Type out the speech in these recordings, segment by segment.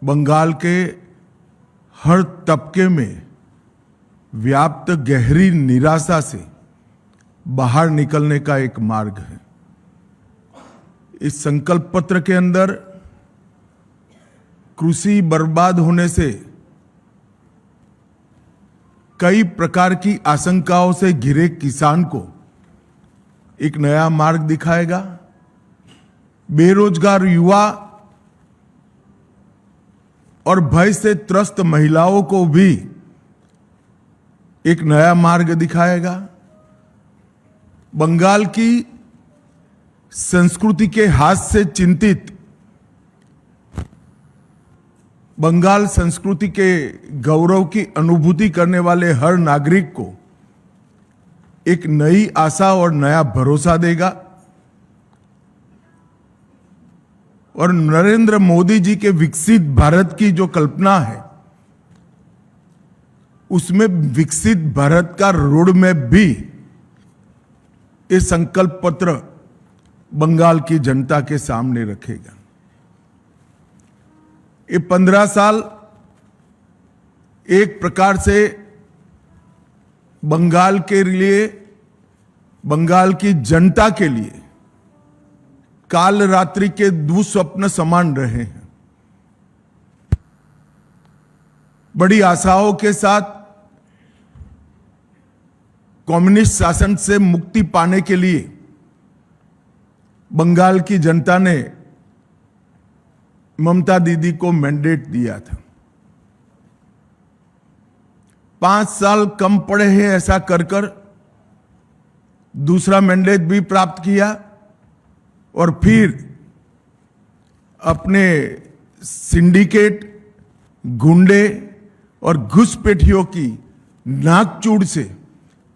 बंगाल के हर तबके में व्याप्त गहरी निराशा से बाहर निकलने का एक मार्ग है। इस संकल्प पत्र के अंदर कृषि बर्बाद होने से कई प्रकार की आशंकाओं से घिरे किसान को एक नया मार्ग दिखाएगा। बेरोजगार युवा और भय से त्रस्त महिलाओं को भी एक नया मार्ग दिखाएगा। बंगाल की संस्कृति के हाथ से चिंतित, बंगाल संस्कृति के गौरव की अनुभूति करने वाले हर नागरिक को एक नई आशा और नया भरोसा देगा। और नरेंद्र मोदी जी के विकसित भारत की जो कल्पना है, उसमें विकसित भारत का रोड मैप भी ये संकल्प पत्र बंगाल की जनता के सामने रखेगा। ये 15 साल एक प्रकार से बंगाल के लिए, बंगाल की जनता के लिए काल रात्रि के दुस्वप्न समान रहे हैं। बड़ी आशाओं के साथ कम्युनिस्ट शासन से मुक्ति पाने के लिए बंगाल की जनता ने ममता दीदी को मैंडेट दिया था। 5 साल कम पड़े हैं ऐसा कर कर दूसरा मैंडेट भी प्राप्त किया और फिर अपने सिंडिकेट, गुंडे और घुसपैठियों की नाकचूड़ से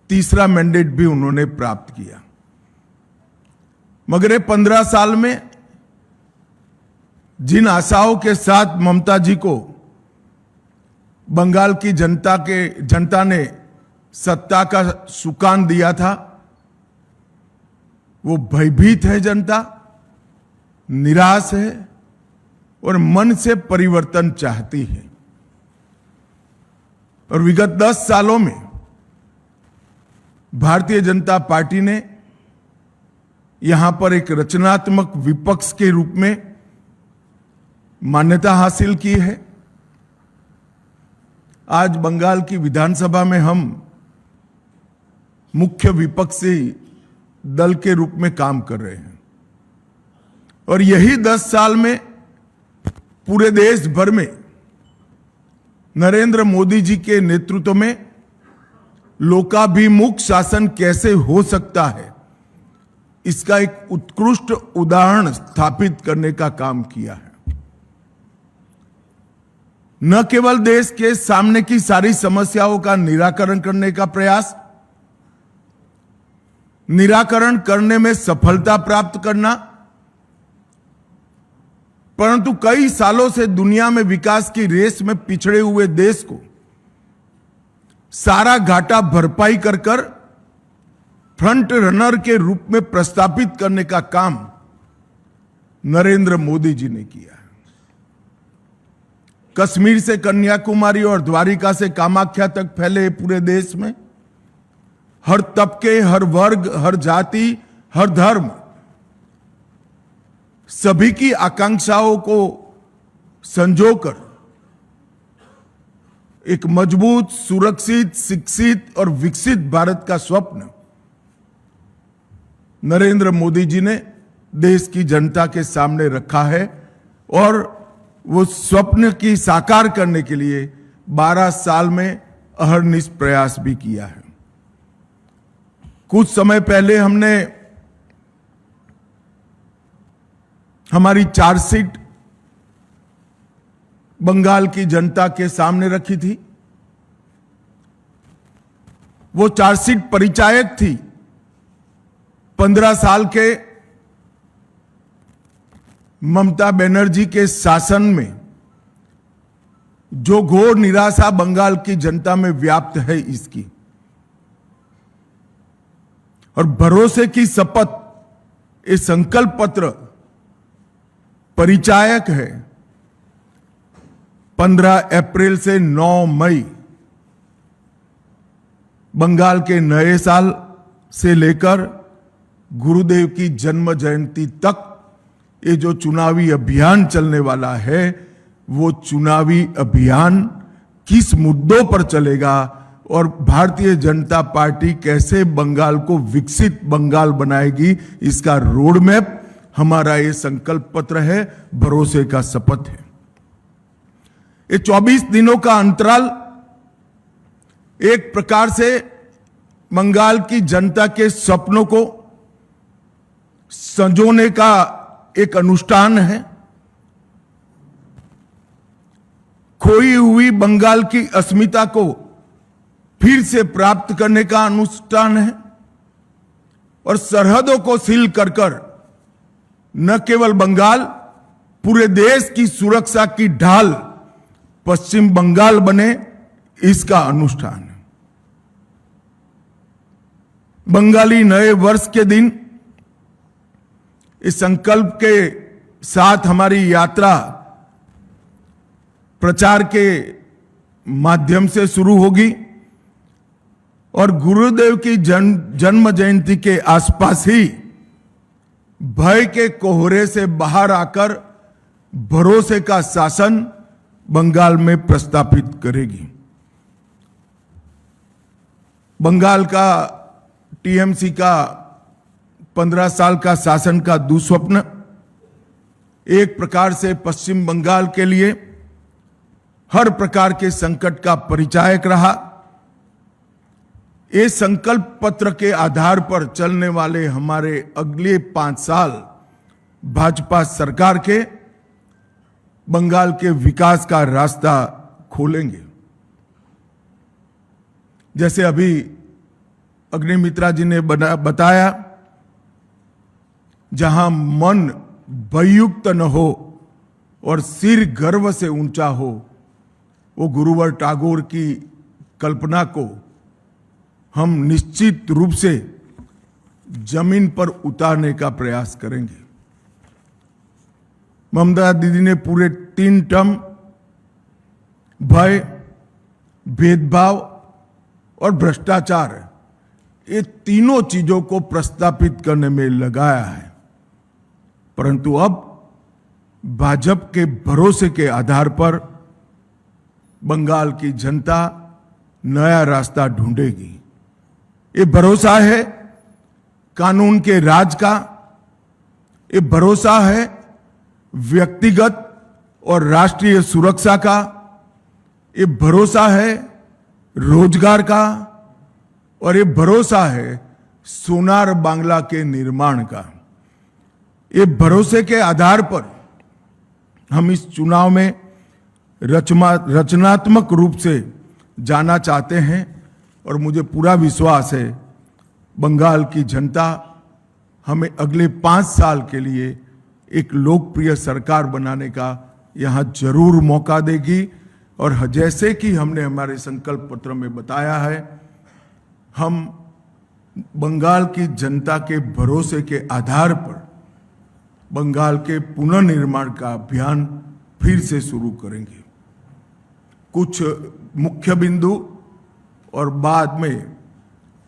तीसरा मैंडेट भी उन्होंने प्राप्त किया। मगर ये 15 साल में जिन आशाओं के साथ ममता जी को बंगाल की जनता ने सत्ता का सुकान दिया था, वो भयभीत है जनता, निराश है और मन से परिवर्तन चाहती है। और विगत 10 सालों में भारतीय जनता पार्टी ने यहां पर एक रचनात्मक विपक्ष के रूप में मान्यता हासिल की है। आज बंगाल की विधानसभा में हम मुख्य विपक्षी दल के रूप में काम कर रहे हैं और यही 10 साल में पूरे देश भर में नरेंद्र मोदी जी के नेतृत्व में लोकाभिमुख शासन कैसे हो सकता है, इसका एक उत्कृष्ट उदाहरण स्थापित करने का काम किया है। न केवल देश के सामने की सारी समस्याओं का निराकरण करने का प्रयास, निराकरण करने में सफलता प्राप्त करना, परंतु कई सालों से दुनिया में विकास की रेस में पिछड़े हुए देश को सारा घाटा भरपाई कर कर फ्रंट रनर के रूप में प्रस्थापित करने का काम नरेंद्र मोदी जी ने किया है। कश्मीर से कन्याकुमारी और द्वारिका से कामाख्या तक फैले पूरे देश में हर तबके, हर वर्ग, हर जाति, हर धर्म, सभी की आकांक्षाओं को संजोकर एक मजबूत, सुरक्षित, शिक्षित और विकसित भारत का स्वप्न नरेंद्र मोदी जी ने देश की जनता के सामने रखा है और वो स्वप्न की साकार करने के लिए 12 साल में अहर्निश प्रयास भी किया है। कुछ समय पहले हमने हमारी चार्जशीट बंगाल की जनता के सामने रखी थी। वो चार्जशीट परिचायक थी 15 साल के ममता बनर्जी के शासन में जो घोर निराशा बंगाल की जनता में व्याप्त है इसकी, और भरोसे की शपथ ये संकल्प पत्र परिचायक है। 15 अप्रैल से 9 मई बंगाल के नए साल से लेकर गुरुदेव की जन्म जयंती तक ये जो चुनावी अभियान चलने वाला है, वो चुनावी अभियान किस मुद्दों पर चलेगा और भारतीय जनता पार्टी कैसे बंगाल को विकसित बंगाल बनाएगी, इसका रोड मैप हमारा ये संकल्प पत्र है, भरोसे का शपथ है। ये 24 दिनों का अंतराल एक प्रकार से बंगाल की जनता के सपनों को संजोने का एक अनुष्ठान है, खोई हुई बंगाल की अस्मिता को फिर से प्राप्त करने का अनुष्ठान है और सरहदों को सील कर न केवल बंगाल, पूरे देश की सुरक्षा की ढाल पश्चिम बंगाल बने, इसका अनुष्ठान है। बंगाली नए वर्ष के दिन इस संकल्प के साथ हमारी यात्रा प्रचार के माध्यम से शुरू होगी और गुरुदेव की जन्म जयंती के आसपास ही भय के कोहरे से बाहर आकर भरोसे का शासन बंगाल में प्रस्थापित करेगी। बंगाल का टीएमसी का 15 साल का शासन का दुस्वप्न एक प्रकार से पश्चिम बंगाल के लिए हर प्रकार के संकट का परिचायक रहा। ये संकल्प पत्र के आधार पर चलने वाले हमारे अगले 5 साल भाजपा सरकार के बंगाल के विकास का रास्ता खोलेंगे। जैसे अभी अग्निमित्रा जी ने बताया, जहां मन भययुक्त न हो और सिर गर्व से ऊंचा हो, वो गुरुवर टैगोर की कल्पना को हम निश्चित रूप से जमीन पर उतारने का प्रयास करेंगे। ममता दीदी ने पूरे 3 टर्म भय, भेदभाव और भ्रष्टाचार, ये तीनों चीजों को प्रस्तापित करने में लगाया है, परंतु अब भाजपा के भरोसे के आधार पर बंगाल की जनता नया रास्ता ढूंढेगी। ये भरोसा है कानून के राज का, ये भरोसा है व्यक्तिगत और राष्ट्रीय सुरक्षा का, ये भरोसा है रोजगार का और ये भरोसा है सोनार बांग्ला के निर्माण का। ये भरोसे के आधार पर हम इस चुनाव में रचनात्मक रूप से जाना चाहते हैं और मुझे पूरा विश्वास है बंगाल की जनता हमें अगले 5 साल के लिए एक लोकप्रिय सरकार बनाने का यहां जरूर मौका देगी। और जैसे कि हमने हमारे संकल्प पत्र में बताया है, हम बंगाल की जनता के भरोसे के आधार पर बंगाल के पुनर्निर्माण का अभियान फिर से शुरू करेंगे। कुछ मुख्य बिंदु और बाद में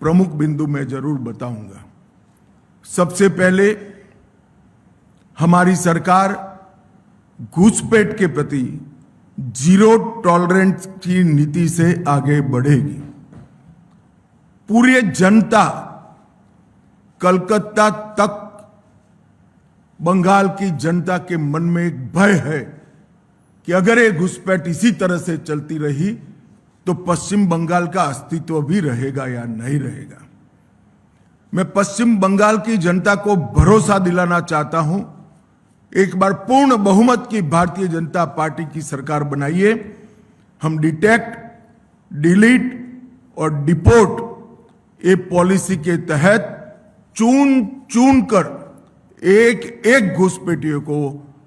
प्रमुख बिंदु मैं जरूर बताऊंगा। सबसे पहले हमारी सरकार घुसपैठ के प्रति जीरो टॉलरेंस की नीति से आगे बढ़ेगी। पूरी जनता कलकत्ता तक बंगाल की जनता के मन में एक भय है कि अगर ये घुसपैठ इसी तरह से चलती रही तो पश्चिम बंगाल का अस्तित्व भी रहेगा या नहीं रहेगा। मैं पश्चिम बंगाल की जनता को भरोसा दिलाना चाहता हूं, एक बार पूर्ण बहुमत की भारतीय जनता पार्टी की सरकार बनाइए। हम डिटेक्ट, डिलीट और डिपोर्ट ये पॉलिसी के तहत चुन चुन कर एक एक घुसपैठियों को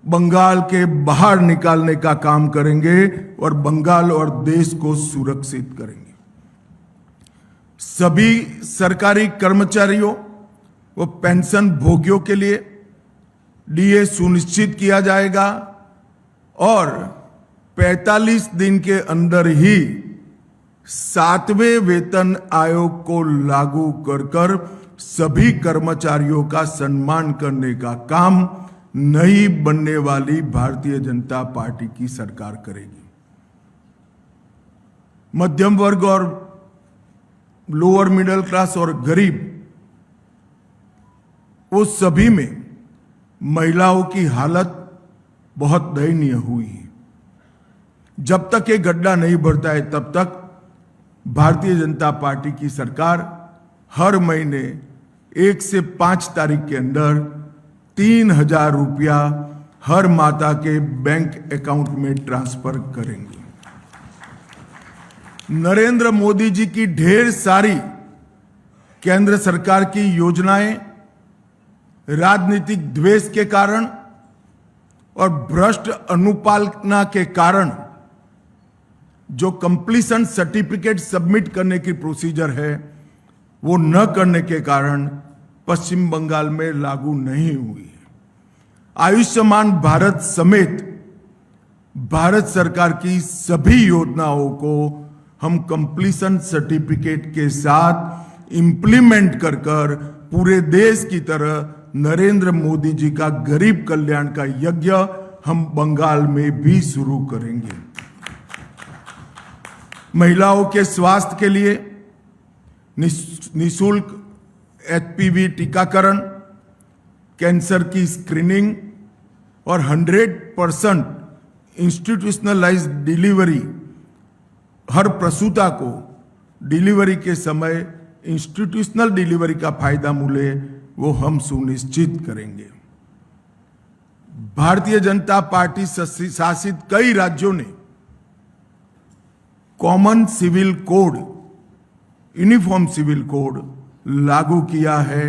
बंगाल के बाहर निकालने का काम करेंगे और बंगाल और देश को सुरक्षित करेंगे। सभी सरकारी कर्मचारियों व पेंशन भोगियों के लिए डीए सुनिश्चित किया जाएगा और 45 दिन के अंदर ही 7वें वेतन आयोग को लागू कर सभी कर्मचारियों का सम्मान करने का काम नई बनने वाली भारतीय जनता पार्टी की सरकार करेगी। मध्यम वर्ग और लोअर मिडिल क्लास और गरीब, वो सभी में महिलाओं की हालत बहुत दयनीय हुई है। जब तक ये गड्ढा नहीं भरता है तब तक भारतीय जनता पार्टी की सरकार हर महीने 1 से 5 तारीख के अंदर 3,000 रुपया हर माता के बैंक अकाउंट में ट्रांसफर करेंगे। नरेंद्र मोदी जी की ढेर सारी केंद्र सरकार की योजनाएं राजनीतिक द्वेष के कारण और भ्रष्ट अनुपालना के कारण जो कंप्लीशन सर्टिफिकेट सबमिट करने की प्रोसीजर है वो न करने के कारण पश्चिम बंगाल में लागू नहीं हुई है। आयुष्मान भारत समेत भारत सरकार की सभी योजनाओं को हम कंप्लीशन सर्टिफिकेट के साथ इंप्लीमेंट कर पूरे देश की तरह नरेंद्र मोदी जी का गरीब कल्याण का यज्ञ हम बंगाल में भी शुरू करेंगे। महिलाओं के स्वास्थ्य के लिए निःशुल्क HPV टीकाकरण, कैंसर की स्क्रीनिंग और 100% इंस्टीट्यूशनलाइज्ड डिलीवरी, हर प्रसूता को डिलीवरी के समय इंस्टीट्यूशनल डिलीवरी का फायदा मिले, वो हम सुनिश्चित करेंगे। भारतीय जनता पार्टी शासित कई राज्यों ने common civil code, uniform civil code लागू किया है।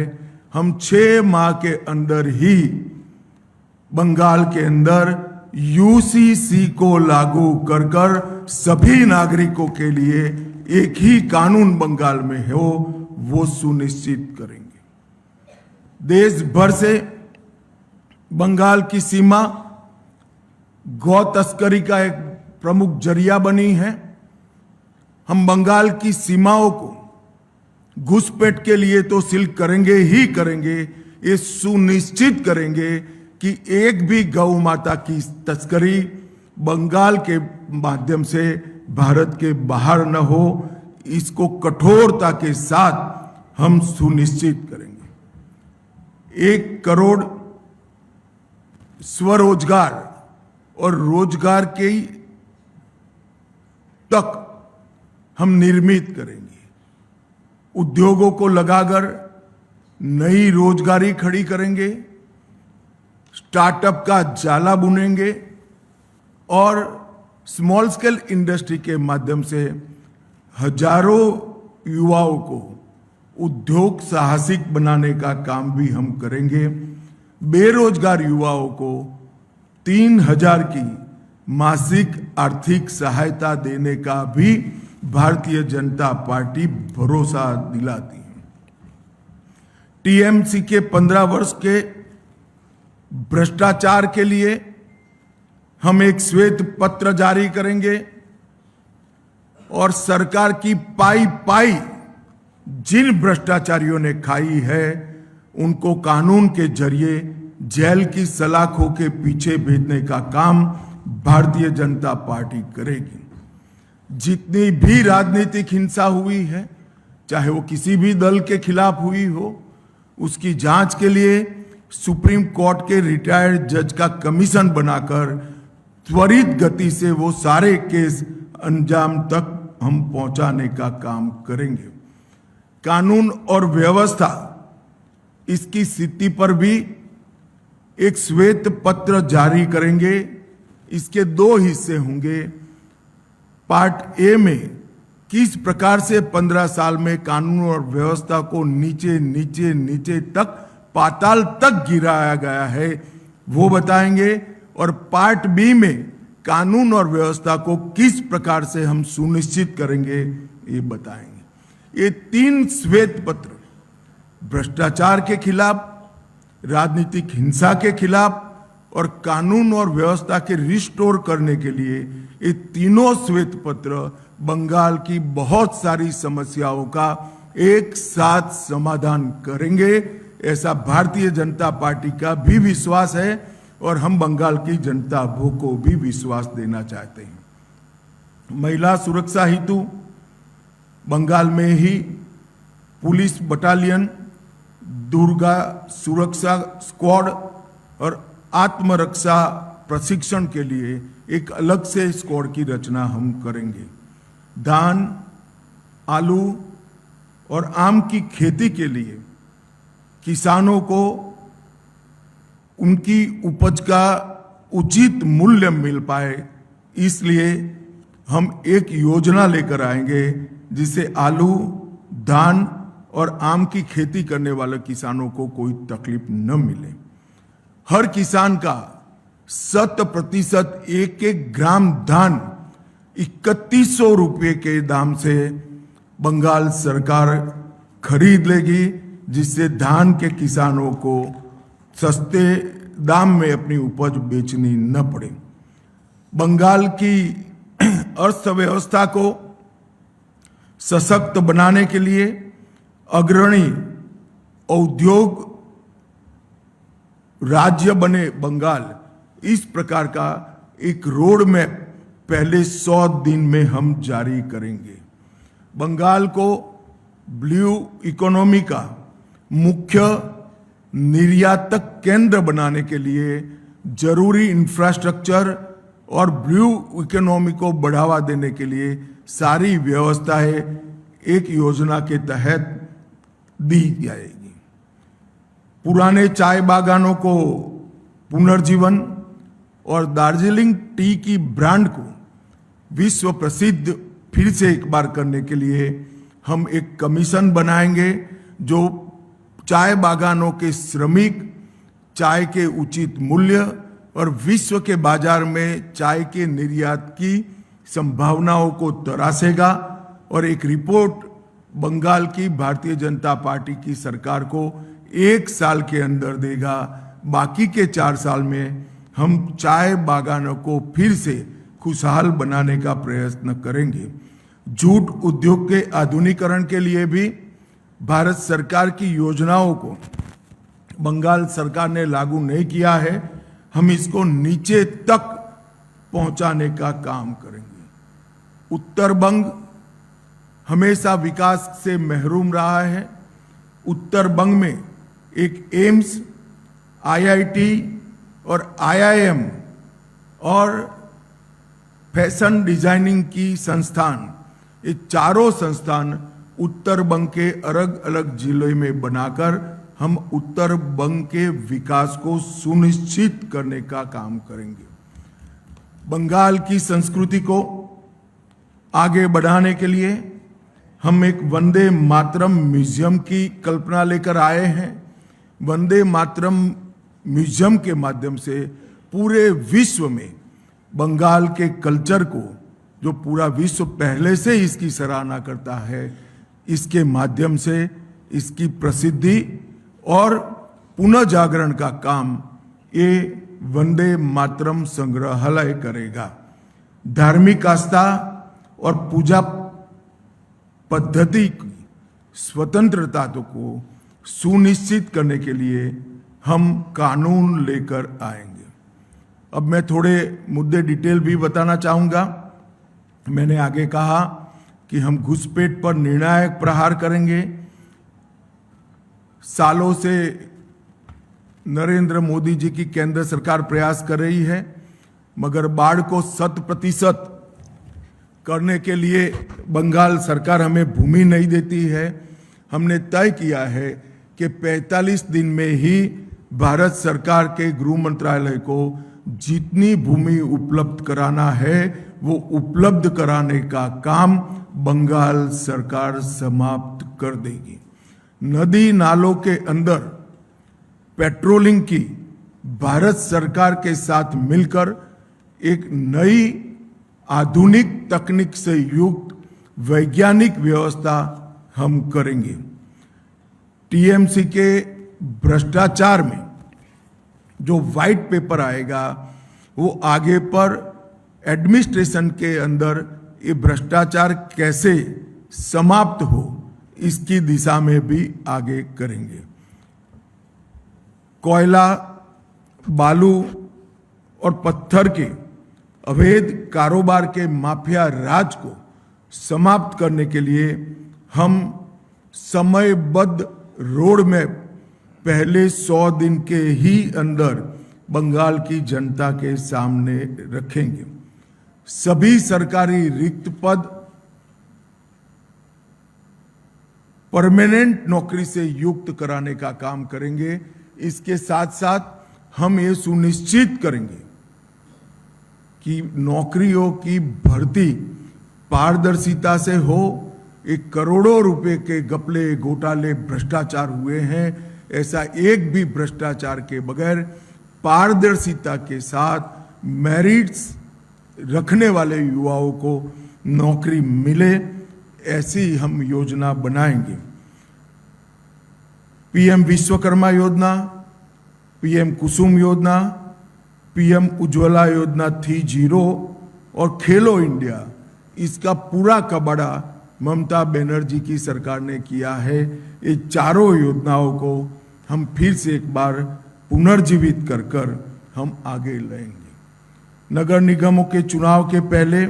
हम 6 माह के अंदर ही बंगाल के अंदर UCC को लागू कर सभी नागरिकों के लिए एक ही कानून बंगाल में हो, वो सुनिश्चित करेंगे। देश भर से बंगाल की सीमा गौ तस्करी का एक प्रमुख जरिया बनी है। हम बंगाल की सीमाओं को घुसपैठ के लिए तो सील करेंगे ही करेंगे, ये सुनिश्चित करेंगे कि एक भी गौ माता की तस्करी बंगाल के माध्यम से भारत के बाहर न हो, इसको कठोरता के साथ हम सुनिश्चित करेंगे। 1 करोड़ स्वरोजगार और रोजगार के तक हम निर्मित करेंगे। उद्योगों को लगाकर नई रोजगारी खड़ी करेंगे, स्टार्टअप का जाला बुनेंगे और स्मॉल स्केल इंडस्ट्री के माध्यम से हजारों युवाओं को उद्योग साहसिक बनाने का काम भी हम करेंगे। बेरोजगार युवाओं को 3,000 की मासिक आर्थिक सहायता देने का भी भारतीय जनता पार्टी भरोसा दिलाती है। TMC के 15 वर्ष के भ्रष्टाचार के लिए हम एक श्वेत पत्र जारी करेंगे और सरकार की पाई पाई जिन भ्रष्टाचारियों ने खाई है उनको कानून के जरिए जेल की सलाखों के पीछे भेजने का काम भारतीय जनता पार्टी करेगी। जितनी भी राजनीतिक हिंसा हुई है, चाहे वो किसी भी दल के खिलाफ हुई हो, उसकी जांच के लिए सुप्रीम कोर्ट के रिटायर्ड जज का कमीशन बनाकर त्वरित गति से वो सारे केस अंजाम तक हम पहुंचाने का काम करेंगे। कानून और व्यवस्था, इसकी स्थिति पर भी एक श्वेत पत्र जारी करेंगे। इसके 2 हिस्से होंगे। पार्ट ए में किस प्रकार से 15 साल में कानून और व्यवस्था को नीचे नीचे नीचे तक पाताल तक गिराया गया है वो बताएंगे, और पार्ट बी में कानून और व्यवस्था को किस प्रकार से हम सुनिश्चित करेंगे ये बताएंगे। ये 3 श्वेत पत्र भ्रष्टाचार के खिलाफ, राजनीतिक हिंसा के खिलाफ और कानून और व्यवस्था के रिस्टोर करने के लिए ये तीनों श्वेत पत्र बंगाल की बहुत सारी समस्याओं का एक साथ समाधान करेंगे, ऐसा भारतीय जनता पार्टी का भी विश्वास है और हम बंगाल की जनता को भी विश्वास देना चाहते हैं। महिला सुरक्षा हेतु बंगाल में ही पुलिस बटालियन, दुर्गा सुरक्षा स्क्वाड और आत्मरक्षा प्रशिक्षण के लिए एक अलग से स्क्वाड की रचना हम करेंगे। धान, आलू और आम की खेती के लिए किसानों को उनकी उपज का उचित मूल्य मिल पाए, इसलिए हम एक योजना लेकर आएंगे जिससे आलू, धान और आम की खेती करने वाले किसानों को कोई तकलीफ न मिले। हर किसान का 100% एक एक ग्राम धान 3100 रुपये के दाम से बंगाल सरकार खरीद लेगी, जिससे धान के किसानों को सस्ते दाम में अपनी उपज बेचनी न पड़े। बंगाल की अर्थव्यवस्था को सशक्त बनाने के लिए अग्रणी औद्योग राज्य बने बंगाल, इस प्रकार का एक रोड मैप पहले 100 दिन में हम जारी करेंगे। बंगाल को ब्लू इकोनॉमी का मुख्य निर्यातक केंद्र बनाने के लिए जरूरी इंफ्रास्ट्रक्चर और ब्लू इकोनॉमी को बढ़ावा देने के लिए सारी व्यवस्थाएं एक योजना के तहत दी जाएगी। पुराने चाय बागानों को पुनर्जीवन और दार्जिलिंग टी की ब्रांड को विश्व प्रसिद्ध फिर से एक बार करने के लिए हम एक कमीशन बनाएंगे जो चाय बागानों के श्रमिक, चाय के उचित मूल्य और विश्व के बाजार में चाय के निर्यात की संभावनाओं को तरासेगा और एक रिपोर्ट बंगाल की भारतीय जनता पार्टी की सरकार को 1 साल के अंदर देगा। बाकी के 4 साल में हम चाय बागानों को फिर से खुशहाल बनाने का प्रयत्न करेंगे। जूट उद्योग के आधुनिकीकरण के लिए भी भारत सरकार की योजनाओं को बंगाल सरकार ने लागू नहीं किया है, हम इसको नीचे तक पहुंचाने का काम करेंगे। उत्तर बंग हमेशा विकास से महरूम रहा है। उत्तर बंग में एक एम्स, आईआईटी और आईआईएम और फैशन डिजाइनिंग की संस्थान, ये चारों संस्थान उत्तर बंग के अलग अलग जिलों में बनाकर हम उत्तर बंग के विकास को सुनिश्चित करने का काम करेंगे। बंगाल की संस्कृति को आगे बढ़ाने के लिए हम एक वंदे मातरम म्यूजियम की कल्पना लेकर आए हैं। वंदे मातरम म्यूजियम के माध्यम से पूरे विश्व में बंगाल के कल्चर को, जो पूरा विश्व पहले से इसकी सराहना करता है, इसके माध्यम से इसकी प्रसिद्धि और पुनः जागरण का काम ये वंदे मातरम संग्रहालय करेगा। धार्मिक आस्था और पूजा पद्धति की स्वतंत्रता को सुनिश्चित करने के लिए हम कानून लेकर आएंगे। अब मैं थोड़े मुद्दे डिटेल भी बताना चाहूंगा। मैंने आगे कहा कि हम घुसपैठ पर निर्णायक प्रहार करेंगे। सालों से नरेंद्र मोदी जी की केंद्र सरकार प्रयास कर रही है, मगर बाढ़ को 100% करने के लिए बंगाल सरकार हमें भूमि नहीं देती है। हमने तय किया है कि 45 दिन में ही भारत सरकार के गृह मंत्रालय को जितनी भूमि उपलब्ध कराना है वो उपलब्ध कराने का काम बंगाल सरकार समाप्त कर देगी। नदी नालों के अंदर पेट्रोलिंग की भारत सरकार के साथ मिलकर एक नई आधुनिक तकनीक से युक्त वैज्ञानिक व्यवस्था हम करेंगे। टीएमसी के भ्रष्टाचार में जो व्हाइट पेपर आएगा वो आगे पर एडमिनिस्ट्रेशन के अंदर ये भ्रष्टाचार कैसे समाप्त हो इसकी दिशा में भी आगे करेंगे। कोयला, बालू और पत्थर के अवैध कारोबार के माफिया राज को समाप्त करने के लिए हम समयबद्ध रोड मैप पहले 100 दिन के ही अंदर बंगाल की जनता के सामने रखेंगे। सभी सरकारी रिक्त पद परमानेंट नौकरी से युक्त कराने का काम करेंगे। इसके साथ साथ हम ये सुनिश्चित करेंगे कि नौकरियों की भर्ती पारदर्शिता से हो। एक करोड़ों रुपए के घपले, घोटाले, भ्रष्टाचार हुए हैं, ऐसा एक भी भ्रष्टाचार के बगैर पारदर्शिता के साथ मेरिट्स रखने वाले युवाओं को नौकरी मिले, ऐसी हम योजना बनाएंगे। पीएम विश्वकर्मा योजना, पीएम कुसुम योजना, पीएम उज्ज्वला योजना 3.0 और खेलो इंडिया, इसका पूरा कबाड़ा ममता बनर्जी की सरकार ने किया है। ये चारों योजनाओं को हम फिर से एक बार पुनर्जीवित कर कर हम आगे लाएंगे। नगर निगमों के चुनाव के पहले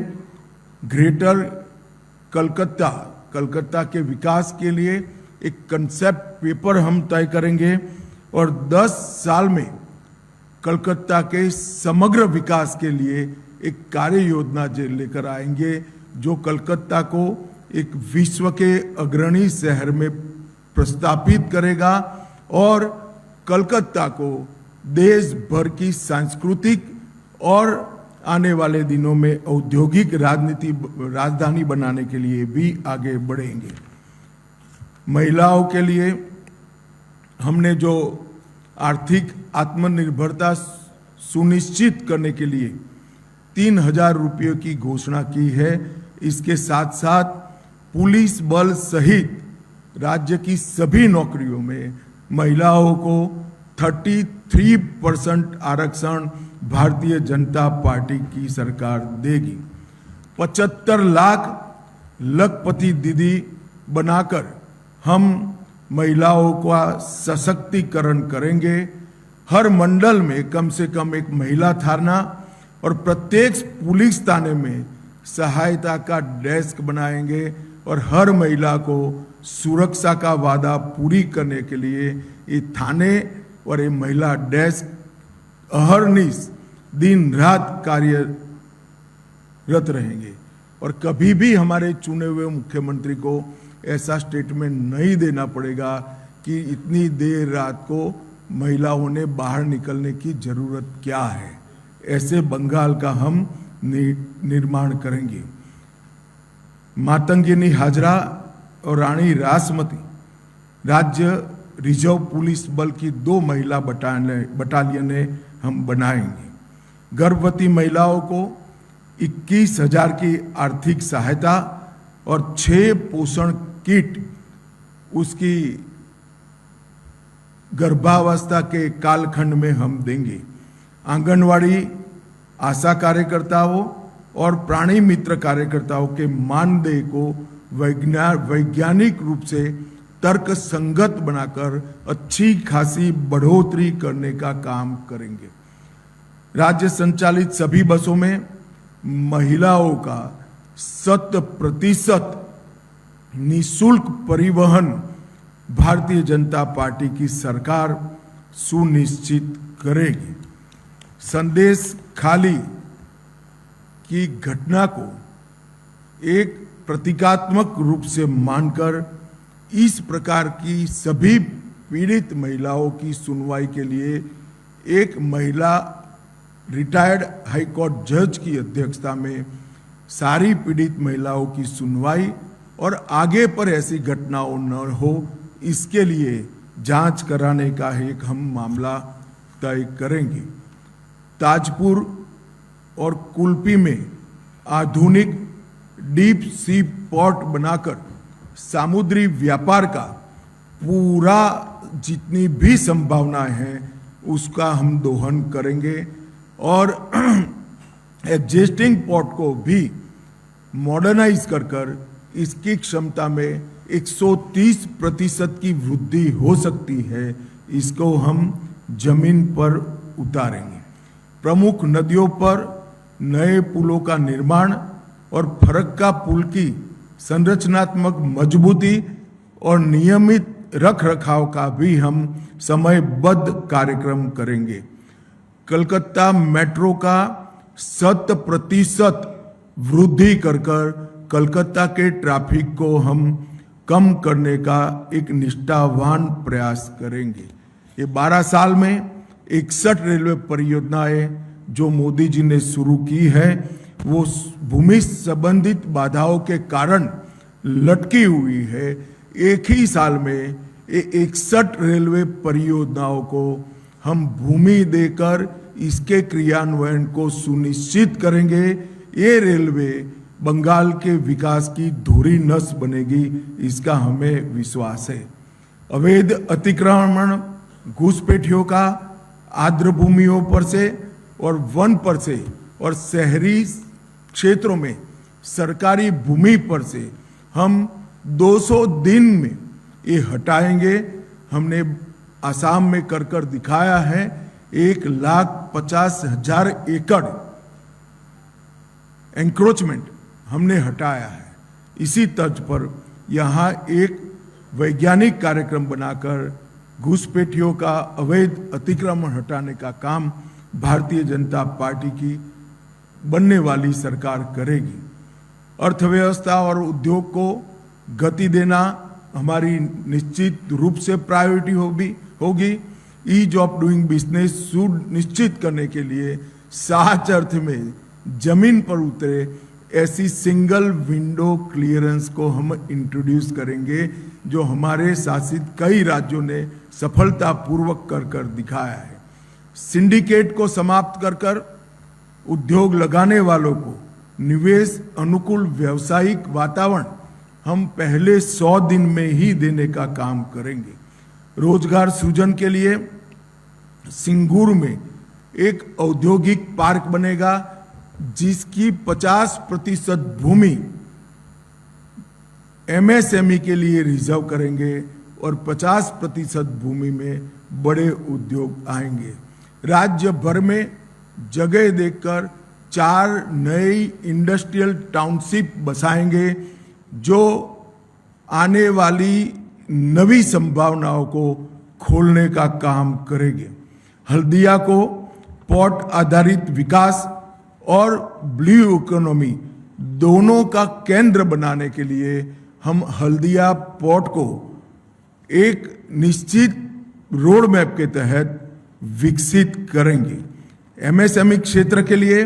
ग्रेटर कलकत्ता के विकास के लिए एक कंसेप्ट पेपर हम तय करेंगे और 10 साल में कलकत्ता के समग्र विकास के लिए एक कार्य योजना लेकर आएंगे जो कलकत्ता को एक विश्व के अग्रणी शहर में प्रस्तापित करेगा और कलकत्ता को देश भर की सांस्कृतिक और आने वाले दिनों में औद्योगिक राजधानी बनाने के लिए भी आगे बढ़ेंगे। महिलाओं के लिए हमने जो आर्थिक आत्मनिर्भरता सुनिश्चित करने के लिए 3,000 रुपयों की घोषणा की है। इसके साथ साथ पुलिस बल सहित राज्य की सभी नौकरियों में महिलाओं को 33% आरक्षण भारतीय जनता पार्टी की सरकार देगी। 75 लाख लखपति दीदी बनाकर हम महिलाओं का सशक्तिकरण करेंगे। हर मंडल में कम से कम एक महिला थाना और प्रत्येक पुलिस थाने में सहायता का डेस्क बनाएंगे और हर महिला को सुरक्षा का वादा पूरी करने के लिए ये थाने और ये महिला डेस्क अहर्निश दिन रात कार्यरत रहेंगे। और कभी भी हमारे चुने हुए मुख्यमंत्री को ऐसा स्टेटमेंट नहीं देना पड़ेगा कि इतनी देर रात को महिलाओं ने बाहर निकलने की जरूरत क्या है। ऐसे बंगाल का हम निर्माण करेंगे। मातंगिनी हाजरा और रानी रासमती राज्य रिजर्व पुलिस बल की 2 महिला बटालियनें हम बनाएंगे। गर्भवती महिलाओं को 21,000 की आर्थिक सहायता और 6 पोषण किट उसकी गर्भावस्था के कालखंड में हम देंगे। आंगनवाड़ी आशा कार्यकर्ताओं और प्राणी मित्र कार्यकर्ताओं के मानदेय को वैज्ञानिक रूप से तर्क संगत बनाकर अच्छी खासी बढ़ोतरी करने का काम करेंगे। राज्य संचालित सभी बसों में महिलाओं का 100% निःशुल्क परिवहन भारतीय जनता पार्टी की सरकार सुनिश्चित करेगी। संदेश खाली की घटना को एक प्रतीकात्मक रूप से मानकर इस प्रकार की सभी पीड़ित महिलाओं की सुनवाई के लिए एक महिला रिटायर्ड हाईकोर्ट जज की अध्यक्षता में सारी पीड़ित महिलाओं की सुनवाई और आगे पर ऐसी घटनाओं न हो इसके लिए जांच कराने का एक हम मामला तय करेंगे। ताजपुर और कुल्पी में आधुनिक डीप सी पोर्ट बनाकर समुद्री व्यापार का पूरा जितनी भी संभावनाएं हैं उसका हम दोहन करेंगे और एग्जिस्टिंग पोर्ट को भी मॉडर्नाइज कर इसकी क्षमता में 130% की वृद्धि हो सकती है, इसको हम जमीन पर उतारेंगे। प्रमुख नदियों पर नए पुलों का निर्माण और फरक्का पुल की संरचनात्मक मजबूती और नियमित रख रखाव का भी हम समयबद्ध कार्यक्रम करेंगे। कलकत्ता मेट्रो का 100% वृद्धि कर कलकत्ता के ट्रैफिक को हम कम करने का एक निष्ठावान प्रयास करेंगे। ये 12 साल में 61 रेलवे परियोजनाएं जो मोदी जी ने शुरू की है वो भूमि संबंधित बाधाओं के कारण लटकी हुई है। एक ही साल में 61 रेलवे परियोजनाओं को हम भूमि देकर इसके क्रियान्वयन को सुनिश्चित करेंगे। ये रेलवे बंगाल के विकास की धुरी नस बनेगी, इसका हमें विश्वास है। अवैध अतिक्रमण, घुसपैठियों का आर्द्र भूमियों पर से और वन पर से और शहरी क्षेत्रों में सरकारी भूमि पर से हम 200 दिन में ये हटाएंगे। हमने आसाम में कर दिखाया है। 1,50,000 एकड़ एंक्रोचमेंट हमने हटाया है। इसी तर्ज पर यहाँ एक वैज्ञानिक कार्यक्रम बनाकर घुसपैठियों का अवैध अतिक्रमण हटाने का काम भारतीय जनता पार्टी की बनने वाली सरकार करेगी। अर्थव्यवस्था और उद्योग को गति देना हमारी निश्चित रूप से प्रायोरिटी होगी। ईज ऑफ डूइंग बिजनेस सुनिश्चित करने के लिए सच अर्थ में जमीन पर उतरे ऐसी सिंगल विंडो क्लियरेंस को हम इंट्रोड्यूस करेंगे, जो हमारे शासित कई राज्यों ने सफलतापूर्वक कर दिखाया है। सिंडिकेट को समाप्त कर उद्योग लगाने वालों को निवेश अनुकूल व्यावसायिक वातावरण हम पहले 100 दिन में ही देने का काम करेंगे। रोजगार सृजन के लिए सिंगूर में एक औद्योगिक पार्क बनेगा, जिसकी 50% भूमि एमएसएमई के लिए रिजर्व करेंगे और 50% भूमि में बड़े उद्योग आएंगे। राज्य भर में जगह देखकर 4 नई इंडस्ट्रियल टाउनशिप बसाएंगे, जो आने वाली नवी संभावनाओं को खोलने का काम करेंगे। हल्दिया को पोर्ट आधारित विकास और ब्लू इकोनॉमी दोनों का केंद्र बनाने के लिए हम हल्दिया पोर्ट को एक निश्चित रोड मैप के तहत विकसित करेंगे। एमएसएमई क्षेत्र के लिए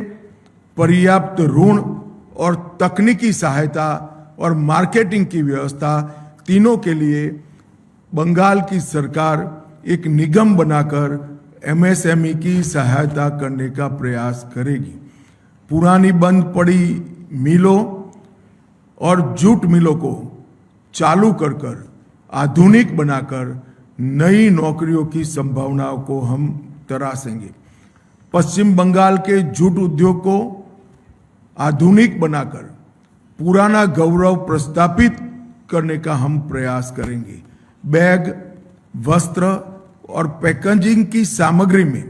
पर्याप्त ऋण और तकनीकी सहायता और मार्केटिंग की व्यवस्था तीनों के लिए बंगाल की सरकार एक निगम बनाकर एमएसएमई की सहायता करने का प्रयास करेगी। पुरानी बंद पड़ी मिलों और जूट मिलों को चालू कर आधुनिक बनाकर नई नौकरियों की संभावनाओं को हम तराशेंगे। पश्चिम बंगाल के जूट उद्योग को आधुनिक बनाकर पुराना गौरव प्रस्थापित करने का हम प्रयास करेंगे। बैग, वस्त्र और पैकेजिंग की सामग्री में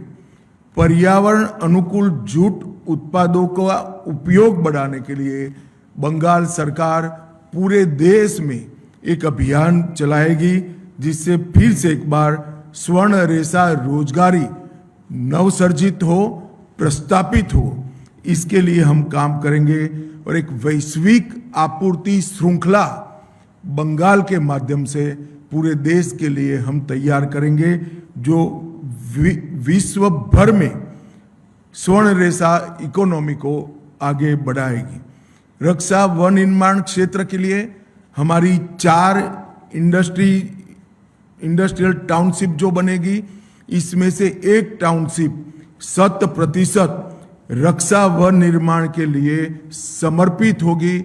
पर्यावरण अनुकूल जूट उत्पादों का उपयोग बढ़ाने के लिए बंगाल सरकार पूरे देश में एक अभियान चलाएगी, जिससे फिर से एक बार स्वर्ण रेशा रोजगारी नवसर्जित हो, प्रस्तापित हो। इसके लिए हम काम करेंगे और एक वैश्विक आपूर्ति श्रृंखला बंगाल के माध्यम से पूरे देश के लिए हम तैयार करेंगे, जो विश्व भर में स्वर्ण रेशा इकोनॉमी को आगे बढ़ाएगी। रक्षा वन निर्माण क्षेत्र के लिए हमारी 4 इंडस्ट्रियल टाउनशिप जो बनेगी, इसमें से एक टाउनशिप 100% रक्षा वन निर्माण के लिए समर्पित होगी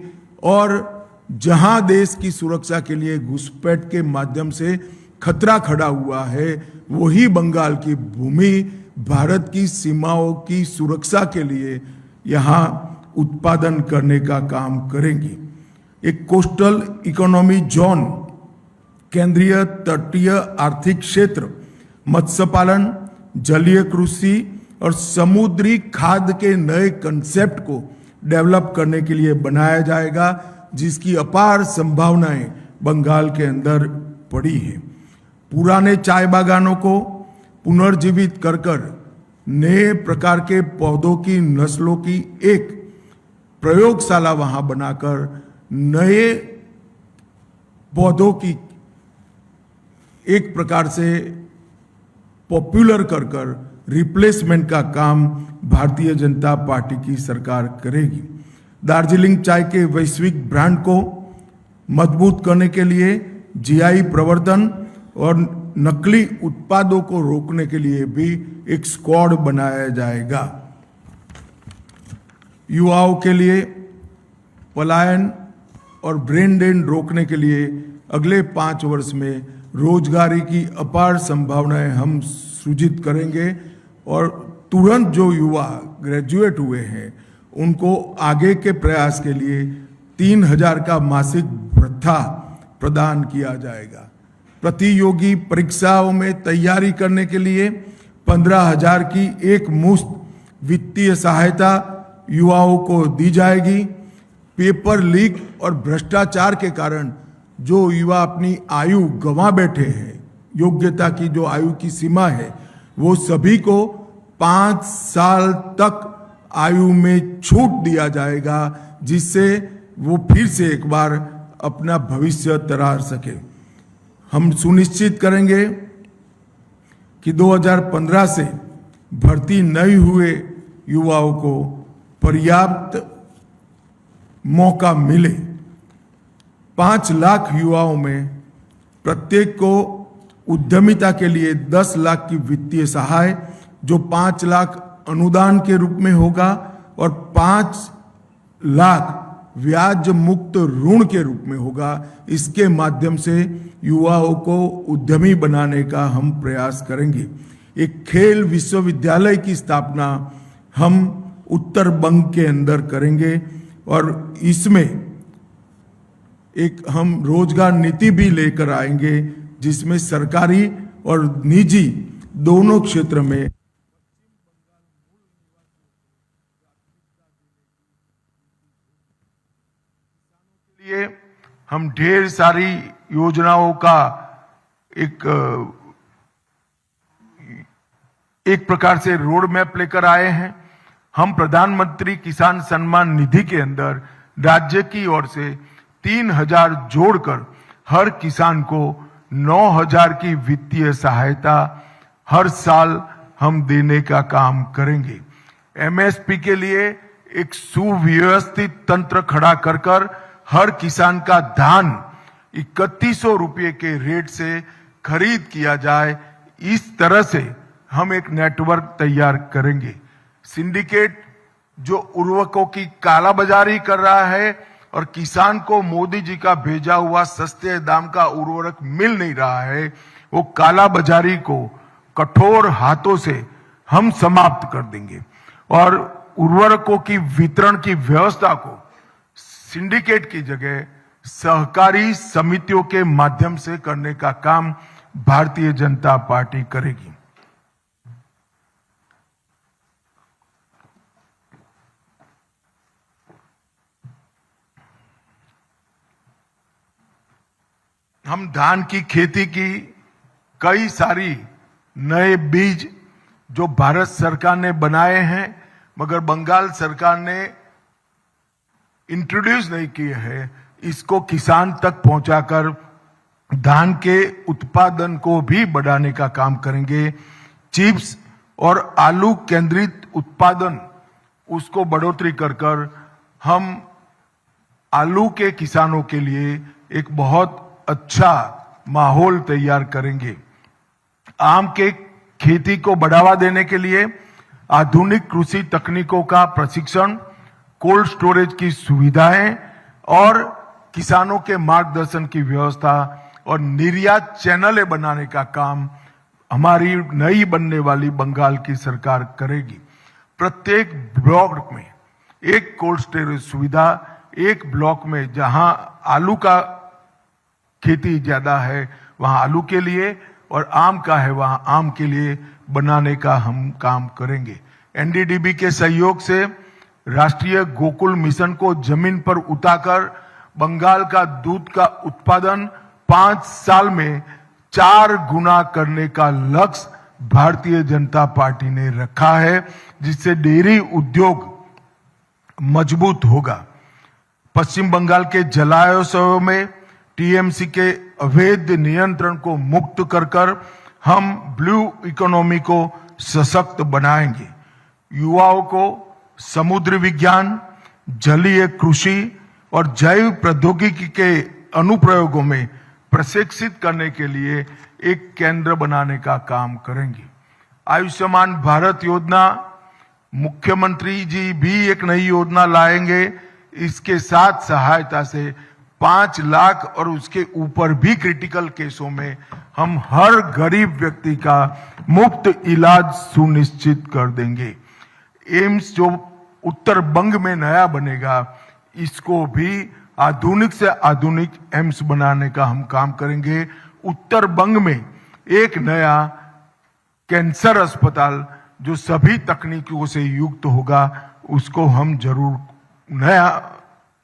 और जहां देश की सुरक्षा के लिए घुसपैठ के माध्यम से खतरा खड़ा हुआ है, वही बंगाल की भूमि भारत की सीमाओं की सुरक्षा के लिए यहाँ उत्पादन करने का काम करेंगी। एक कोस्टल इकोनॉमी जोन, केंद्रीय तटीय आर्थिक क्षेत्र, मत्स्य पालन, जलीय कृषि और समुद्री खाद्य के नए कंसेप्ट को डेवलप करने के लिए बनाया जाएगा, जिसकी अपार संभावनाएं बंगाल के अंदर पड़ी है। पुराने चाय बागानों को पुनर्जीवित कर नए प्रकार के पौधों की नस्लों की एक प्रयोगशाला वहां बनाकर नए पौधों की एक प्रकार से पॉपुलर कर रिप्लेसमेंट का काम भारतीय जनता पार्टी की सरकार करेगी। दार्जिलिंग चाय के वैश्विक ब्रांड को मजबूत करने के लिए जीआई प्रवर्तन और नकली उत्पादों को रोकने के लिए भी एक स्क्वाड बनाया जाएगा। युवाओं के लिए पलायन और ब्रेन ड्रेन रोकने के लिए अगले 5 वर्ष में रोजगारी की अपार संभावनाएं हम सृजित करेंगे और तुरंत जो युवा ग्रेजुएट हुए हैं उनको आगे के प्रयास के लिए 3,000 का मासिक भत्ता प्रदान किया जाएगा। प्रतियोगी परीक्षाओं में तैयारी करने के लिए 15,000 की एक मुश्त वित्तीय सहायता युवाओं को दी जाएगी। पेपर लीक और भ्रष्टाचार के कारण जो युवा अपनी आयु गंवा बैठे हैं, योग्यता की जो आयु की सीमा है, वो सभी को 5 साल तक आयु में छूट दिया जाएगा, जिससे वो फिर से एक बार अपना भविष्य तरार सके। हम सुनिश्चित करेंगे कि 2015 से भर्ती नहीं हुए युवाओं को पर्याप्त मौका मिले। 5 लाख युवाओं में प्रत्येक को उद्यमिता के लिए 10 लाख की वित्तीय सहाय, जो 5 लाख अनुदान के रूप में होगा और 5 लाख ब्याज मुक्त ऋण के रूप में होगा। इसके माध्यम से युवाओं को उद्यमी बनाने का हम प्रयास करेंगे। एक खेल विश्वविद्यालय की स्थापना हम उत्तर बंग के अंदर करेंगे और इसमें एक हम रोजगार नीति भी लेकर आएंगे, जिसमें सरकारी और निजी दोनों क्षेत्र में लिए हम ढेर सारी योजनाओं का एक प्रकार से रोड मैप लेकर आए हैं। हम प्रधानमंत्री किसान सम्मान निधि के अंदर राज्य की ओर से 3,000 जोड़कर हर किसान को 9,000 की वित्तीय सहायता हर साल हम देने का काम करेंगे। एमएसपी के लिए एक सुव्यवस्थित तंत्र खड़ा कर हर किसान का धान 3100 रुपये के रेट से खरीद किया जाए। इस तरह से हम एक नेटवर्क तैयार करेंगे। सिंडिकेट जो उर्वरकों की कालाबाजारी कर रहा है और किसान को मोदी जी का भेजा हुआ सस्ते दाम का उर्वरक मिल नहीं रहा है, वो कालाबाजारी को कठोर हाथों से हम समाप्त कर देंगे और उर्वरकों की वितरण की व्यवस्था को सिंडिकेट की जगह सहकारी समितियों के माध्यम से करने का काम भारतीय जनता पार्टी करेगी। हम धान की खेती की कई सारी नए बीज जो भारत सरकार ने बनाए हैं मगर बंगाल सरकार ने इंट्रोड्यूस नहीं किए हैं, इसको किसान तक पहुंचाकर धान के उत्पादन को भी बढ़ाने का काम करेंगे। चिप्स और आलू केंद्रित उत्पादन उसको बढ़ोतरी कर हम आलू के किसानों के लिए एक बहुत अच्छा माहौल तैयार करेंगे। आम के खेती को बढ़ावा देने के लिए आधुनिक कृषि तकनीकों का प्रशिक्षण, कोल्ड स्टोरेज की सुविधाएं और किसानों के मार्गदर्शन की व्यवस्था और निर्यात चैनलें बनाने का काम हमारी नई बनने वाली बंगाल की सरकार करेगी। प्रत्येक ब्लॉक में एक कोल्ड स्टोरेज सुविधा, एक ब्लॉक में जहां आलू का खेती ज्यादा है वहां आलू के लिए और आम का है वहां आम के लिए बनाने का हम काम करेंगे। एनडीडीबी के सहयोग से राष्ट्रीय गोकुल मिशन को जमीन पर उतारकर बंगाल का दूध का उत्पादन 5 साल में 4 गुना करने का लक्ष्य भारतीय जनता पार्टी ने रखा है, जिससे डेयरी उद्योग मजबूत होगा। पश्चिम बंगाल के जलाशयों में टीएमसी के अवैध नियंत्रण को मुक्त कर हम ब्लू इकोनॉमी को सशक्त बनाएंगे। युवाओं को समुद्र विज्ञान, जलीय कृषि और जैव प्रौद्योगिकी के अनुप्रयोगों में प्रशिक्षित करने के लिए एक केंद्र बनाने का काम करेंगे। आयुष्मान भारत योजना, मुख्यमंत्री जी भी एक नई योजना लाएंगे। इसके साथ सहायता से 5 लाख और उसके ऊपर भी क्रिटिकल केसों में हम हर गरीब व्यक्ति का मुफ्त इलाज सुनिश्चित कर देंगे। एम्स जो उत्तर बंग में नया बनेगा, इसको भी आधुनिक से आधुनिक एम्स बनाने का हम काम करेंगे। उत्तर बंग में एक नया कैंसर अस्पताल जो सभी तकनीकों से युक्त होगा, उसको हम जरूर नया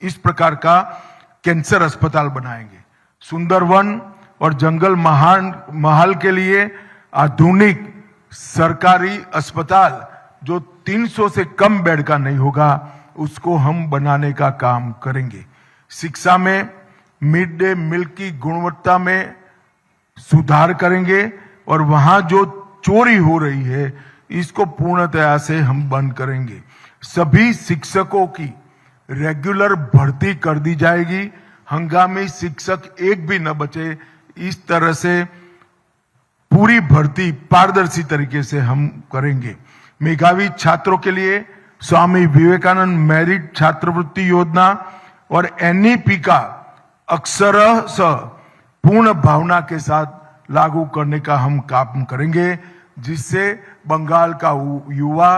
इस प्रकार का कैंसर अस्पताल बनाएंगे। सुंदरवन और जंगल महल के लिए आधुनिक सरकारी अस्पताल जो 300 से कम बेड का नहीं होगा, उसको हम बनाने का काम करेंगे। शिक्षा में मिड डे मील की गुणवत्ता में सुधार करेंगे और वहां जो चोरी हो रही है, इसको पूर्णतया से हम बंद करेंगे। सभी शिक्षकों की रेगुलर भर्ती कर दी जाएगी, हंगामी शिक्षक एक भी न बचे। इस तरह से पूरी भर्ती पारदर्शी तरीके से हम करेंगे। मेधावी छात्रों के लिए स्वामी विवेकानंद मेरिट छात्रवृत्ति योजना और एनईपी का अक्षरशः पूर्ण भावना के साथ लागू करने का हम काम करेंगे, जिससे बंगाल का युवा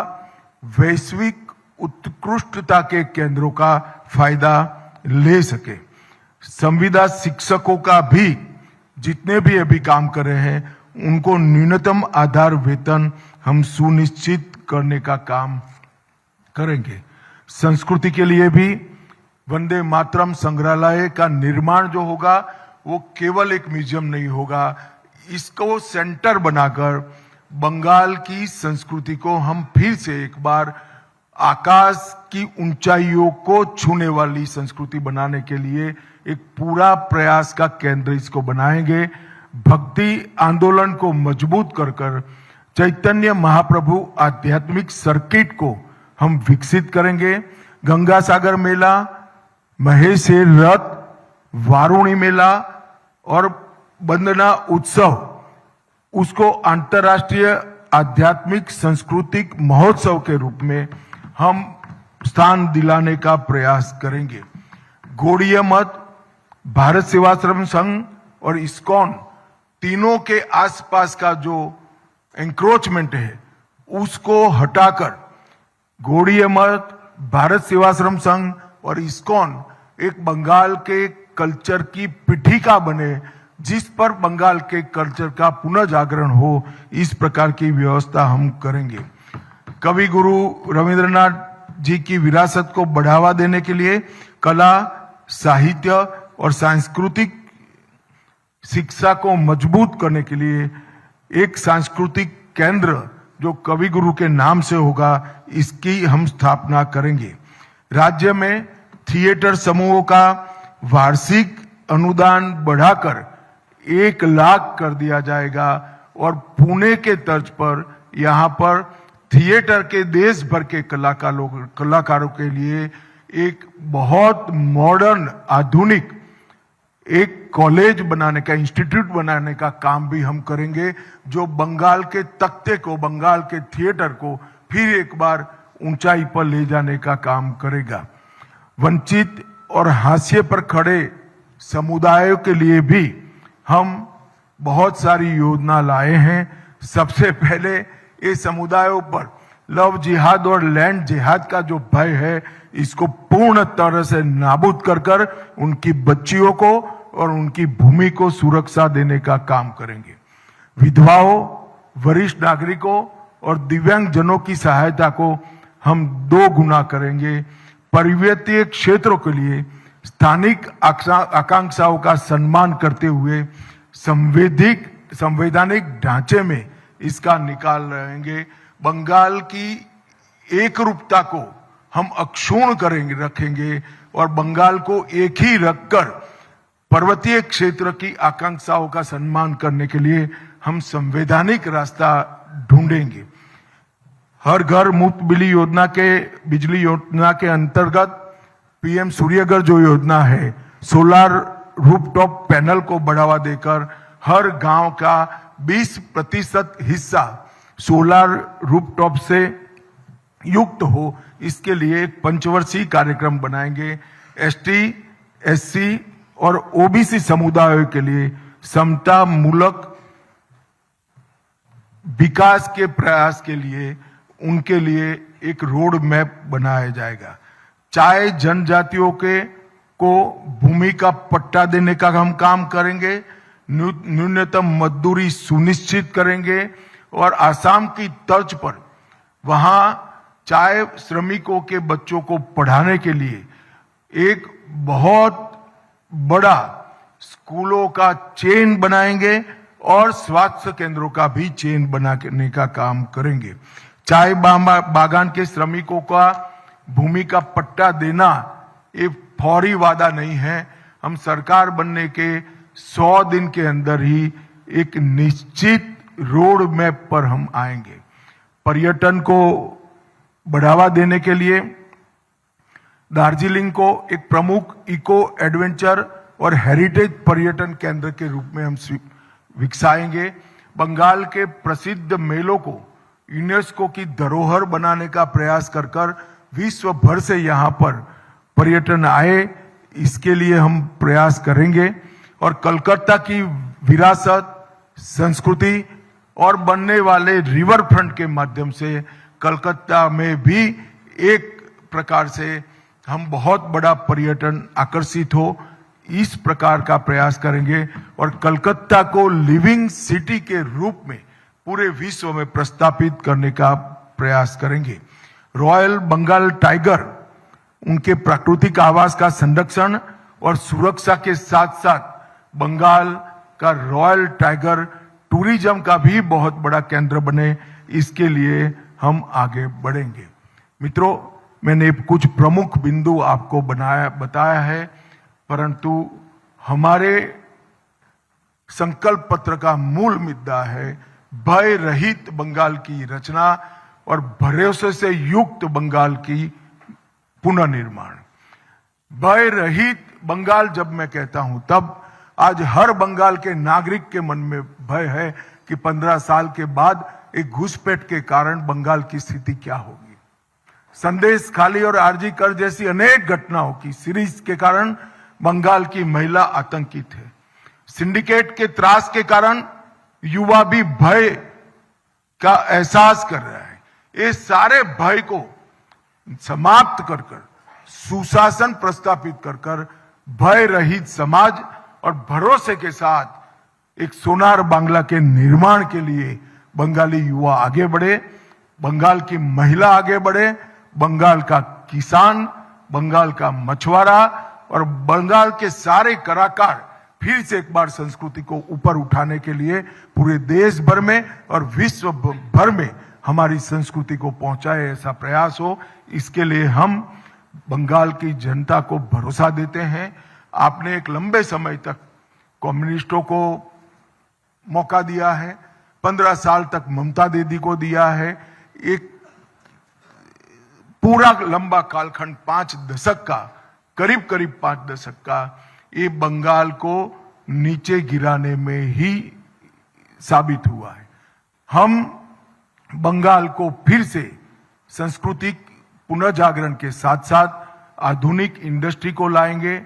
वैश्विक उत्कृष्टता के केंद्रों का फायदा ले सके। संविदा शिक्षकों का भी जितने भी अभी काम कर रहे हैं, उनको न्यूनतम आधार वेतन हम सुनिश्चित करने का काम करेंगे। संस्कृति के लिए भी वंदे मातरम संग्रहालय का निर्माण जो होगा, वो केवल एक म्यूजियम नहीं होगा, इसको सेंटर बनाकर बंगाल की संस्कृति को हम फिर से एक बार आकाश की ऊंचाइयों को छूने वाली संस्कृति बनाने के लिए एक पूरा प्रयास का केंद्र इसको बनाएंगे। भक्ति आंदोलन को मजबूत कर चैतन्य महाप्रभु आध्यात्मिक सर्किट को हम विकसित करेंगे। गंगा सागर मेला, महेश रथ, वारुणी मेला और वंदना उत्सव, उसको अंतर्राष्ट्रीय आध्यात्मिक सांस्कृतिक महोत्सव के रूप में हम स्थान दिलाने का प्रयास करेंगे। गौड़ीय मठ, भारत सेवाश्रम संघ और इस्कॉन तीनों के आसपास का जो एंक्रोचमेंट है, उसको हटाकर गौड़ीय मठ, भारत सेवाश्रम संघ और इस्कॉन एक बंगाल के कल्चर की पीठिका बने, जिस पर बंगाल के कल्चर का पुनः जागरण हो। इस प्रकार की व्यवस्था हम करेंगे। कवि गुरु रविंद्रनाथ जी की विरासत को बढ़ावा देने के लिए कला, साहित्य और सांस्कृतिक शिक्षा को मजबूत करने के लिए एक सांस्कृतिक केंद्र जो कवि गुरु के नाम से होगा, इसकी हम स्थापना करेंगे। राज्य में थिएटर समूहों का वार्षिक अनुदान बढ़ाकर 1 लाख कर दिया जाएगा और पुणे के तर्ज पर यहाँ पर थिएटर के देश भर के कलाकारों के लिए एक बहुत मॉडर्न आधुनिक एक कॉलेज बनाने का, इंस्टीट्यूट बनाने का काम भी हम करेंगे, जो बंगाल के तख्ते को, बंगाल के थिएटर को फिर एक बार ऊंचाई पर ले जाने का काम करेगा। वंचित और हाशिए पर खड़े समुदायों के लिए भी हम बहुत सारी योजना लाए हैं, सबसे पहले ये समुदायों पर लव जिहाद और लैंड जिहाद का जो भय है, इसको पूर्ण तरह से नाबूद कर कर उनकी बच्चियों को और उनकी भूमि को सुरक्षा देने का काम करेंगे। विधवाओं, वरिष्ठ नागरिकों और दिव्यांग जनों की सहायता को हम 2 गुना करेंगे। पर्वतीय क्षेत्रों के लिए स्थानिक आकांक्षाओं का सम्मान करते हुए संवैधानिक ढांचे में इसका निकाल रहेंगे। बंगाल की एकरूपता को हम अक्षुण्ण रखेंगे और बंगाल को एक ही रखकर पर्वतीय क्षेत्र की आकांक्षाओं का सम्मान करने के लिए हम संवैधानिक रास्ता ढूंढेंगे। हर घर मुफ्त बिजली योजना के अंतर्गत पीएम सूर्यघर जो योजना है, सोलर रूफटॉप पैनल को बढ़ावा देकर हर गांव का 20% हिस्सा सोलर रूफटॉप से युक्त हो, इसके लिए एक पंचवर्षीय कार्यक्रम बनाएंगे। एसटी, एससी और ओबीसी समुदायों के लिए समता मूलक विकास के प्रयास के लिए उनके लिए एक रोड मैप बनाया जाएगा। चाहे जनजातियों को भूमि का पट्टा देने का हम काम करेंगे, न्यूनतम मजदूरी सुनिश्चित करेंगे और आसाम की तर्ज पर वहां चाय श्रमिकों के बच्चों को पढ़ाने के लिए एक बहुत बड़ा स्कूलों का चेन बनाएंगे और स्वास्थ्य केंद्रों का भी चेन बनाने का काम करेंगे। चाय बागान के श्रमिकों का भूमि का पट्टा देना एक फौरी वादा नहीं है। हम सरकार बनने के 100 दिन के अंदर ही एक निश्चित रोड मैप पर हम आएंगे। पर्यटन को बढ़ावा देने के लिए दार्जिलिंग को एक प्रमुख इको एडवेंचर और हेरिटेज पर्यटन केंद्र के रूप में हम विकसाएंगे। बंगाल के प्रसिद्ध मेलों को यूनेस्को की धरोहर बनाने का प्रयास कर कर विश्व भर से यहाँ पर पर्यटन आए, इसके लिए हम प्रयास करेंगे। और कलकत्ता की विरासत, संस्कृति और बनने वाले रिवर फ्रंट के माध्यम से कलकत्ता में भी एक प्रकार से हम बहुत बड़ा पर्यटन आकर्षित हो, इस प्रकार का प्रयास करेंगे और कलकत्ता को लिविंग सिटी के रूप में पूरे विश्व में प्रस्थापित करने का प्रयास करेंगे। रॉयल बंगाल टाइगर, उनके प्राकृतिक आवास का संरक्षण और सुरक्षा के साथ साथ बंगाल का रॉयल टाइगर टूरिज्म का भी बहुत बड़ा केंद्र बने, इसके लिए हम आगे बढ़ेंगे। मित्रों, मैंने कुछ प्रमुख बिंदु आपको बताया है, परंतु हमारे संकल्प पत्र का मूल मुद्दा है भय रहित बंगाल की रचना और भरोसे से युक्त बंगाल की पुनर्निर्माण। भय रहित बंगाल जब मैं कहता हूं, तब आज हर बंगाल के नागरिक के मन में भय है कि 15 साल के बाद एक घुसपैठ के कारण बंगाल की स्थिति क्या होगी। संदेश खाली और आरजी कर जैसी अनेक घटनाओं की सीरीज के कारण बंगाल की महिला आतंकित है। सिंडिकेट के त्रास के कारण युवा भी भय का एहसास कर रहा है। ये सारे भय को समाप्त कर कर सुशासन प्रस्थापित कर कर भय रहित समाज और भरोसे के साथ एक सोनार बांग्ला के निर्माण के लिए बंगाली युवा आगे बढ़े, बंगाल की महिला आगे बढ़े, बंगाल का किसान, बंगाल का मछुआरा और बंगाल के सारे कलाकार फिर से एक बार संस्कृति को ऊपर उठाने के लिए पूरे देश भर में और विश्व भर में हमारी संस्कृति को पहुंचाए, ऐसा प्रयास हो। इसके लिए हम बंगाल की जनता को भरोसा देते हैं। आपने एक लंबे समय तक कम्युनिस्टों को मौका दिया है, 15 साल तक ममता दीदी को दिया है, एक पूरा लंबा कालखंड 5 दशक का, करीब 5 दशक का, ये बंगाल को नीचे गिराने में ही साबित हुआ है। हम बंगाल को फिर से सांस्कृतिक पुनर्जागरण के साथ साथ आधुनिक इंडस्ट्री को लाएंगे,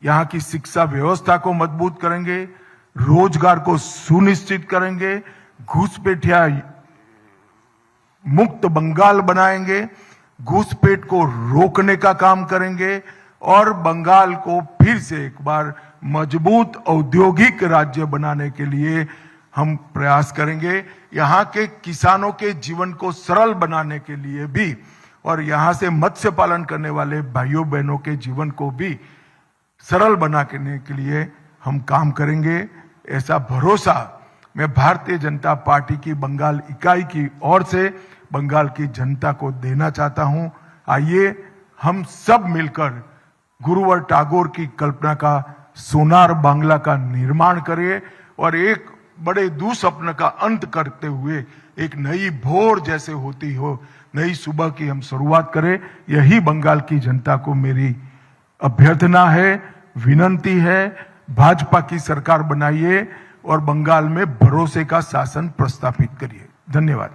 यहाँ की शिक्षा व्यवस्था को मजबूत करेंगे, रोजगार को सुनिश्चित करेंगे, घुसपैठिया मुक्त बंगाल बनाएंगे, घुसपैठ को रोकने का काम करेंगे और बंगाल को फिर से एक बार मजबूत औद्योगिक राज्य बनाने के लिए हम प्रयास करेंगे। यहाँ के किसानों के जीवन को सरल बनाने के लिए भी और यहाँ से मत्स्य पालन करने वाले भाइयों बहनों के जीवन को भी सरल बनाने के लिए हम काम करेंगे। ऐसा भरोसा मैं भारतीय जनता पार्टी की बंगाल इकाई की ओर से बंगाल की जनता को देना चाहता हूं। आइए हम सब मिलकर गुरुवर टैगोर की कल्पना का सोनार बांग्ला का निर्माण करें और एक बड़े दुस्वप्न का अंत करते हुए एक नई भोर जैसे होती हो नई सुबह की हम शुरुआत करें। यही बंगाल की जनता को मेरी अभ्यर्थना है, विनंती है। भाजपा की सरकार बनाइए और बंगाल में भरोसे का शासन प्रस्थापित करिए। धन्यवाद।